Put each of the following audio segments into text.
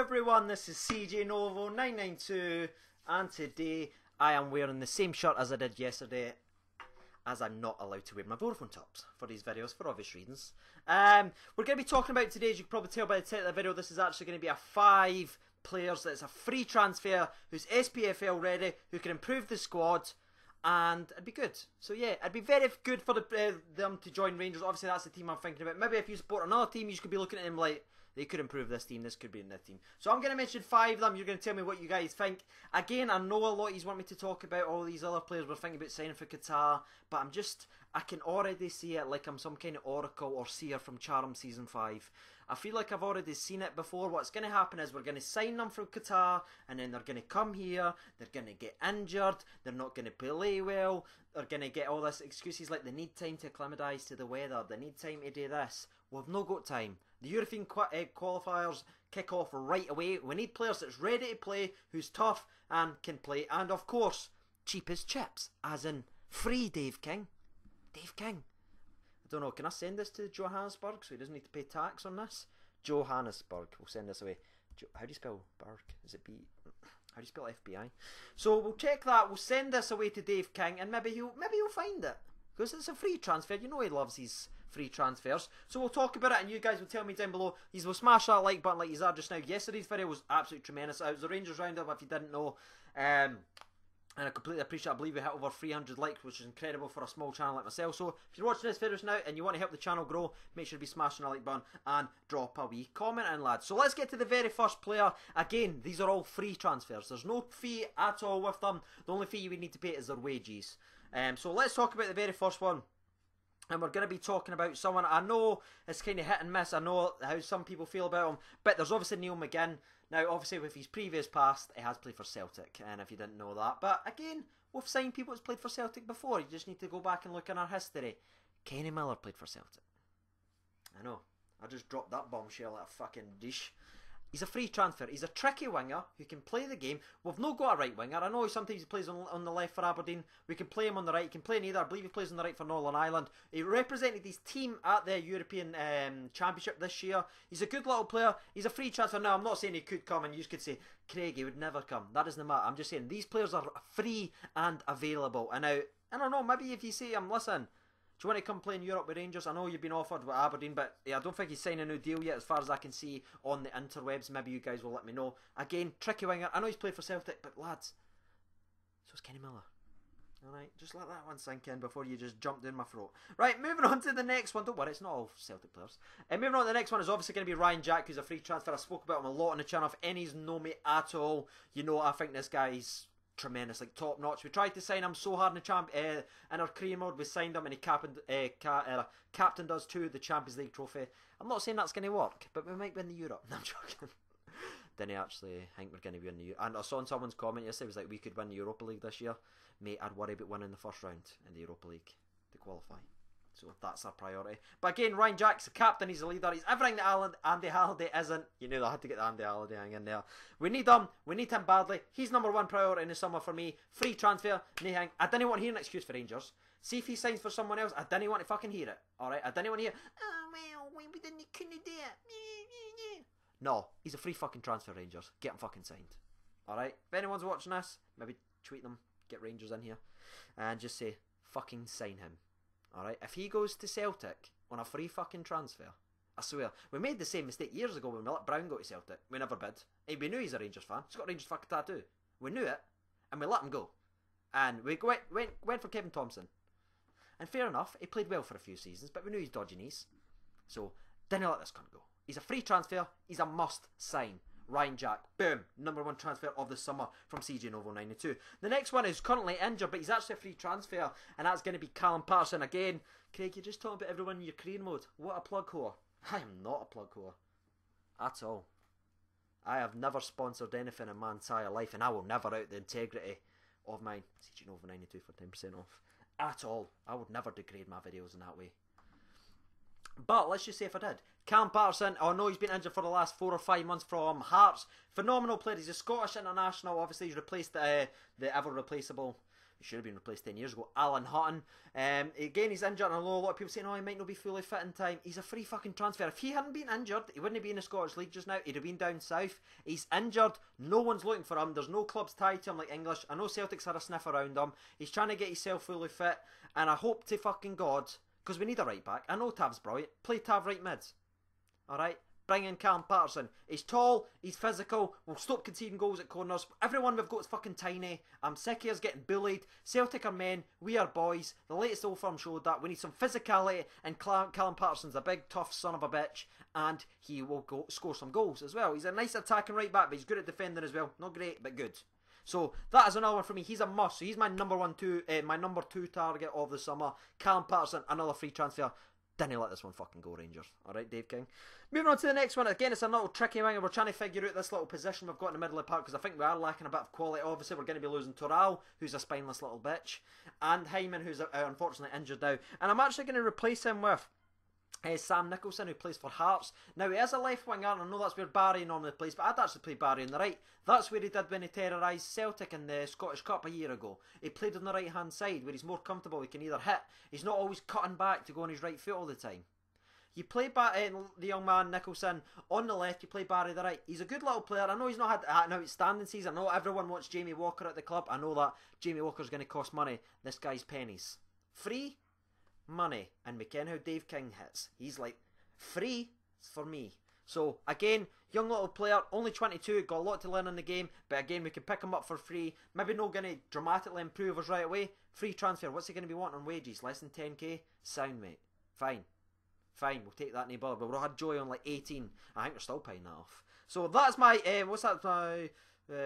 everyone, this is CJ Novo 992 and today I am wearing the same shirt as I did yesterday, as I'm not allowed to wear my Vodafone tops for these videos for obvious reasons. We're going to be talking about today, as you can probably tell by the title of the video, this is actually going to be a 5 players that's a free transfer, who's SPFL ready, who can improve the squad, and it'd be good. So yeah, it'd be very good for them to join Rangers. Obviously that's the team I'm thinking about. Maybe if you support another team, you could be looking at them like, they could improve this team, this could be in this team. So I'm going to mention 5 of them, you're going to tell me what you guys think. Again, I know a lot of you want me to talk about all these other players we're thinking about signing for Qatar, but I can already see it like I'm some kind of oracle or seer from Charm Season 5. I feel like I've already seen it before. What's going to happen is we're going to sign them from Qatar, and then they're going to come here, they're going to get injured, they're not going to play well, they're going to get all this excuses like they need time to acclimatise to the weather, they need time to do this. We've not got time. The European qualifiers kick off right away. We need players that's ready to play, who's tough and can play, and of course, cheap as chips, as in free Dave King. Dave King. I don't know, can I send this to Johannesburg so he doesn't need to pay tax on this? Johannesburg, we'll send this away. How do you spell Berg? Is it B? How do you spell FBI? So we'll check that, we'll send this away to Dave King, and maybe he'll find it. Because it's a free transfer, you know he loves these free transfers. So we'll talk about it and you guys will tell me down below. You will smash that like button like you are just now. Yesterday's video was absolutely tremendous. It was the Rangers roundup if you didn't know. And I completely appreciate it. I believe we hit over 300 likes, which is incredible for a small channel like myself. So if you're watching this video now and you want to help the channel grow, make sure to be smashing the like button and drop a wee comment in, lads. So let's get to the very first player. Again, these are all free transfers. There's no fee at all with them. The only fee you would need to pay is their wages. So let's talk about the very first one. And we're going to be talking about someone I know is kind of hit and miss. I know how some people feel about him. But there's obviously Neil McGinn. Now, obviously, with his previous past, he has played for Celtic. And if you didn't know that. But again, we've signed people that's played for Celtic before. You just need to go back and look in our history. Kenny Miller played for Celtic. I know. I just dropped that bombshell at a fucking dish. He's a free transfer. He's a tricky winger who can play the game. We've not got a right winger. I know sometimes he plays on the left for Aberdeen. We can play him on the right. He can play neither. I believe he plays on the right for Northern Ireland. He represented his team at the European Championship this year. He's a good little player. He's a free transfer. Now, I'm not saying he could come and you could say, Craig, he would never come. That doesn't matter. I'm just saying these players are free and available. And now, I don't know, maybe if you say, listen, do you want to come play in Europe with Rangers? I know you've been offered with Aberdeen, but yeah, I don't think he's signed a new deal yet as far as I can see on the interwebs. Maybe you guys will let me know. Again, tricky winger. I know he's played for Celtic, but lads, so is Kenny Miller. Alright, just let that one sink in before you just jump down my throat. Right, moving on to the next one. Don't worry, it's not all Celtic players. Moving on to the next one is obviously going to be Ryan Jack, who's a free transfer. I spoke about him a lot on the channel. If any's know me at all, you know I think this guy's tremendous, like top notch. We tried to sign him so hard in our career mode. We signed him and he captained us to the Champions League trophy. I'm not saying that's going to work, but we might win the Europe. No, I'm joking. Didn't actually think we're going to win the Europe. And I saw in someone's comment yesterday, it was like, we could win the Europa League this year. Mate, I'd worry about winning the first round in the Europa League to qualify. So that's our priority. But again, Ryan Jack's the captain, he's a leader, he's everything that Andy Halliday isn't. You knew that I had to get the Andy Halliday hang in there. We need him badly. He's number 1 priority in the summer for me. Free transfer, nothing. I didn't want to hear an excuse for Rangers. See if he signs for someone else, I didn't want to fucking hear it. Alright, I didn't want to hear, oh well, we couldn't do it. No, he's a free fucking transfer, Rangers. Get him fucking signed. Alright, if anyone's watching this, maybe tweet them, get Rangers in here, and just say, fucking sign him. Alright, if he goes to Celtic on a free fucking transfer, I swear, we made the same mistake years ago when we let Brown go to Celtic. We never bid. And we knew he's a Rangers fan. He's got a Rangers fucking tattoo. We knew it, and we let him go. And we went for Kevin Thompson. And fair enough, he played well for a few seasons, but we knew he's dodgy knees. So, didn't let this cunt go. He's a free transfer, he's a must sign. Ryan Jack, boom, #1 transfer of the summer from CJ Novo 92. The next one is currently injured, but he's actually a free transfer, and that's going to be Callum Patterson again. Craig, you're just talking about everyone in your career mode. What a plug whore. I am not a plug whore. At all. I have never sponsored anything in my entire life, and I will never out the integrity of mine. CJ Novo 92 for 10% off. At all. I would never degrade my videos in that way. But let's just say if I did. Cam Patterson, I know he's been injured for the last 4 or 5 months from Hearts. Phenomenal player. He's a Scottish international. Obviously, he's replaced the ever replaceable he should have been replaced 10 years ago, Alan Hutton. Again, he's injured, and I know a lot of people saying, oh, he might not be fully fit in time. He's a free fucking transfer. If he hadn't been injured, he wouldn't be in the Scottish League just now. He'd have been down south. He's injured. No one's looking for him. There's no clubs tied to him like English. I know Celtic's had a sniff around him. He's trying to get himself fully fit, and I hope to fucking God, because we need a right back. I know Tav's brilliant. Play Tav right mid. Alright? Bring in Callum Patterson. He's tall, he's physical, we'll stop conceding goals at corners. Everyone we've got is fucking tiny. I'm sick of us getting bullied. Celtic are men, we are boys. The latest Old Firm showed that. We need some physicality, and Callum Patterson's a big, tough son of a bitch, and he will score some goals as well. He's a nice attacking right back, but he's good at defending as well. Not great, but good. So that is another one for me. He's a must. So he's my number two target of the summer. Callum Patterson, another free transfer. Didn't let this one fucking go, Rangers. Alright, Dave King. Moving on to the next one. Again, it's a little tricky one. We're trying to figure out this little position we've got in the middle of the park, because I think we are lacking a bit of quality. Obviously, we're going to be losing Toral, who's a spineless little bitch, and Hyman, who's unfortunately injured now. And I'm actually going to replace him with Sam Nicholson, who plays for Hearts. Now, he is a left winger, and I know that's where Barry normally plays, but I'd actually play Barry on the right. That's where he did when he terrorised Celtic in the Scottish Cup a year ago. He played on the right hand side, where he's more comfortable. He can either hit, he's not always cutting back to go on his right foot all the time. You play the young man Nicholson on the left, you play Barry the right. He's a good little player. I know he's not had an outstanding season. I know everyone wants Jamie Walker at the club. I know that Jamie Walker's going to cost money. This guy's pennies. Free money. And we ken how Dave King hits. He's like, free for me. So, again, young little player, only 22, got a lot to learn in the game, but again, we can pick him up for free. Maybe not going to dramatically improve us right away. Free transfer. What's he going to be wanting on wages? Less than 10k? Sound, mate. Fine. Fine, we'll take that, neighbour. But we had Joy on like 18. I think we're still paying that off. So that's my, what's that, my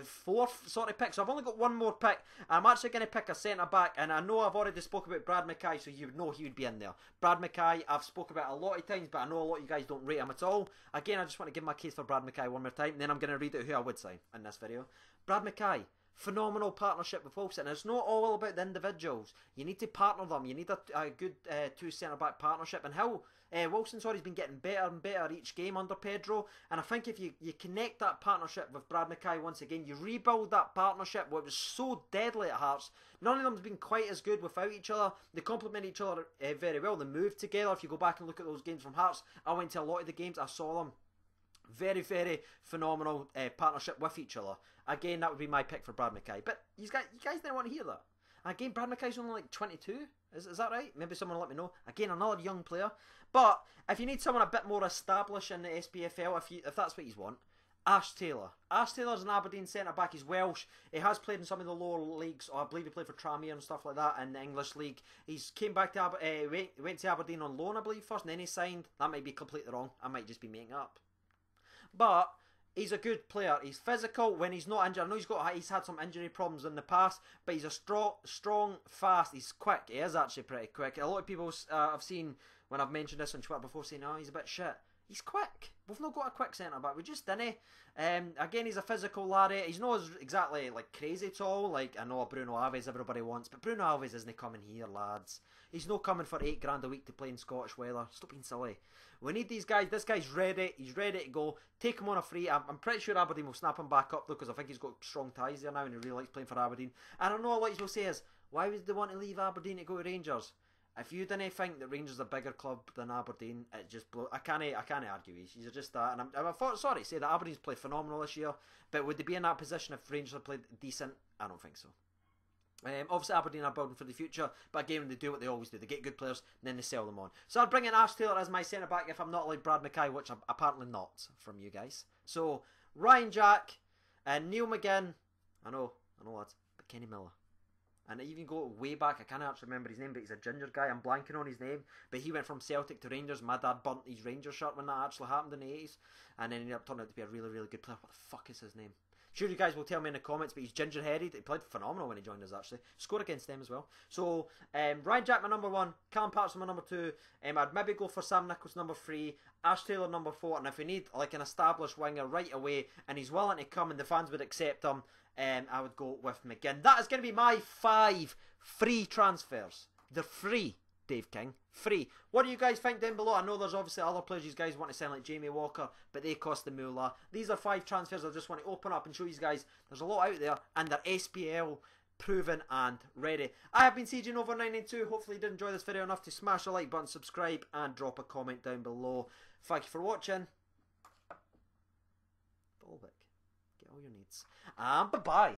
fourth sort of pick. So I've only got one more pick. I'm actually going to pick a centre-back, and I know I've already spoke about Brad Mackay, so you would know he would be in there. Brad Mackay, I've spoke about a lot of times, but I know a lot of you guys don't rate him at all. Again, I just want to give my case for Brad Mackay one more time, and then I'm going to read out who I would sign in this video. Brad Mackay. Phenomenal partnership with Wilson. It's not all about the individuals. You need to partner them. You need a good two centre-back partnership. And how Wilson's always been getting better and better each game under Pedro. And I think if you connect that partnership with Brad Mackay once again, you rebuild that partnership, what was so deadly at Hearts. None of them's been quite as good without each other. They complement each other very well. They move together. If you go back and look at those games from Hearts, I went to a lot of the games. I saw them. Very, very phenomenal partnership with each other. Again, that would be my pick for Brad Mackay. But you guys didn't want to hear that. Again, Brad Mackay's only like 22. Is that right? Maybe someone will let me know. Again, another young player. But if you need someone a bit more established in the SPFL, if that's what you want, Ash Taylor. Ash Taylor's an Aberdeen centre-back. He's Welsh. He has played in some of the lower leagues. I believe he played for Tranmere and stuff like that in the English league. He's came back to went to Aberdeen on loan, I believe, first, and then he signed. That might be completely wrong. I might just be making up. But he's a good player. He's physical when he's not injured. I know he's had some injury problems in the past, but he's a strong, fast. He's quick. He is actually pretty quick. A lot of people I've seen when I've mentioned this on Twitter before saying, "Oh, he's a bit shit." He's quick. We've not got a quick centre back. We just didn't. Again, he's a physical laddie. He's not exactly like crazy tall. Like I know Bruno Alves everybody wants, but Bruno Alves isn't coming here, lads. He's not coming for £8 a week to play in Scottish weather. Stop being silly. We need these guys. This guy's ready. He's ready to go. Take him on a free. I'm pretty sure Aberdeen will snap him back up though, because I think he's got strong ties there now and he really likes playing for Aberdeen. And I know a lot of people say is, why would they want to leave Aberdeen to go to Rangers? If you didn't think that Rangers is a bigger club than Aberdeen, it just blows. I can't argue. He's just that. And I'm sorry to say that Aberdeen's played phenomenal this year, but would they be in that position if Rangers had played decent? I don't think so. Obviously Aberdeen are building for the future, but again they do what they always do. They get good players and then they sell them on. So I'd bring in Ash Taylor as my centre back if I'm not like Brad Mackay, which I'm apparently not from you guys. So Ryan Jack and Neil McGinn. I know lads, but Kenny Miller. And I even go way back, I can't actually remember his name, but he's a ginger guy, I'm blanking on his name, but he went from Celtic to Rangers. My dad burnt his Rangers shirt when that actually happened in the 80s, and then he ended up turning out to be a really, really good player. What the fuck is his name? Sure, you guys will tell me in the comments, but he's ginger-headed. He played phenomenal when he joined us, actually. Scored against them as well. So, Ryan Jack, my number 1. Callum Patterson, my number 2. I'd maybe go for Sam Nicholls, number 3. Ash Taylor, number 4. And if we need, like, an established winger right away, and he's willing to come and the fans would accept him, I would go with McGinn. That is going to be my 5 free transfers. They're free, Dave King. Free. What do you guys think down below? I know there's obviously other players you guys want to send like Jamie Walker, but they cost the moolah. These are 5 transfers I just want to open up and show you guys there's a lot out there, and they're SPL proven and ready. I have been CJNovo992. Hopefully you did enjoy this video enough to smash the like button, subscribe, and drop a comment down below. Thank you for watching. Bulbic, get all your needs. And bye-bye.